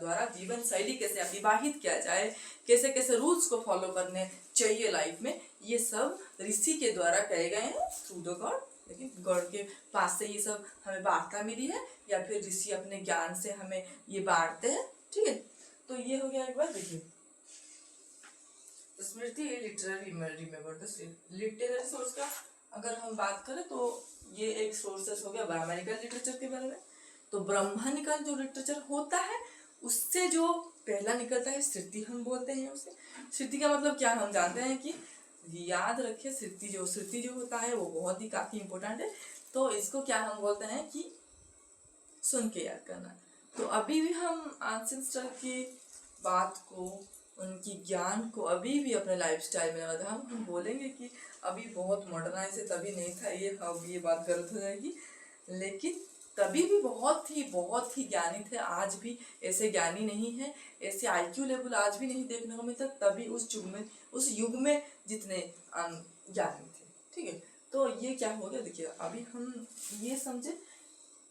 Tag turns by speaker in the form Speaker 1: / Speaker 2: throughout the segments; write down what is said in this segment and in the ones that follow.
Speaker 1: द्वारा जीवन शैली कैसे अतिवाहित किया जाए, कैसे कैसे रूल्स को फॉलो करने चाहिए लाइफ में, ये सब ऋषि के द्वारा कहे गए हैं थ्रू द गॉड। लेकिन गॉड के पास से ये सब हमें वार्ता मिली है या फिर ऋषि अपने ज्ञान से हमें ये बांटते हैं। ठीक है, तो ये हो गया एक बार। देखिए smriti literary remember the literary source का अगर हम बात करें तो ये एक सोर्सेस हो गया ब्राह्मणिकल लिटरेचर के बारे में। तो ब्राह्मणिकल जो लिटरेचर होता है उससे जो पहला निकलता है श्रुति हम बोलते हैं उसे। श्रुति का मतलब क्या हम जानते हैं कि याद रखिए श्रुति जो होता है वो बहुत ही काफी इंपॉर्टेंट है। तो इसको क्या हम बोलते हैं कि सुन के याद करना। तो अभी भी हम एंसेस्टर की बात को, उनकी ज्ञान को अभी भी अपने लाइफस्टाइल में लगाते हैं। हम बोलेंगे कि अभी बहुत मॉडर्नाइज है, तभी नहीं था ये, अब ये बात गलत हो जाएगी, लेकिन तभी भी बहुत ही ज्ञानी थे। आज भी ऐसे ज्ञानी नहीं है, ऐसे आईक्यू लेवल आज भी नहीं देखने को मिलता, तभी उस युग में जितने ज्ञानी थे। ठीक है, तो ये क्या हो गया, देखिए अभी हम ये समझे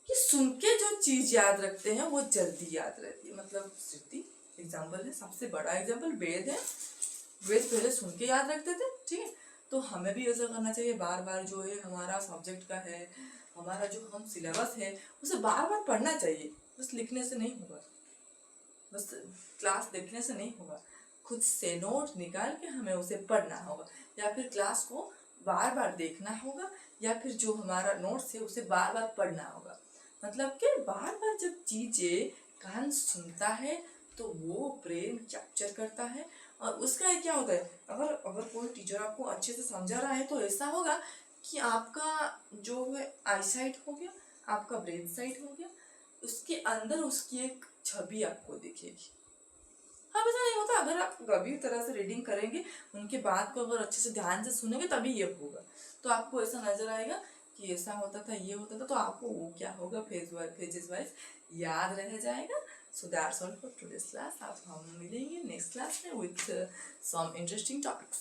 Speaker 1: कि सुन के जो चीज याद रखते हैं वो जल्दी याद रहती है। मतलब श्रुति एग्जाम्पल है, सबसे बड़ा एग्जाम्पल वेद है। वेद पहले सुन के याद रखते थे। ठीक है, तो हमें भी ऐसा करना चाहिए। बार बार जो है हमारा सब्जेक्ट का है, हमारा जो हम सिलेबस है उसे बार बार पढ़ना चाहिए। बस लिखने से नहीं होगा, बस क्लास देखने से नहीं होगा, खुद से नोट निकाल के हमें उसे पढ़ना होगा, या फिर क्लास को बार बार देखना होगा, या फिर जो हमारा नोट्स है उसे बार बार पढ़ना होगा। मतलब कि बार बार जब चीजें कान सुनता है तो वो ब्रेन कैप्चर करता है, और उसका क्या होता है, अगर कोई टीचर आपको अच्छे से समझा रहा है तो ऐसा होगा कि आपका जो है आई साइट हो गया, आपका ब्रेन साइट हो गया, उसके अंदर उसकी एक छवि आपको दिखेगी। हाँ, ऐसा नहीं होता, अगर आप गंभीर तरह से रीडिंग करेंगे, उनके बात को अगर अच्छे से ध्यान से सुनेंगे तभी ये होगा। तो आपको ऐसा नजर आएगा कि ऐसा होता था, ये होता था, तो आपको वो क्या होगा पेजेस वाइज याद रह जाएगा। So that's all for today's class. आप हम मिलेंगे नेक्स्ट क्लास में विथ सम इंटरेस्टिंग टॉपिक्स।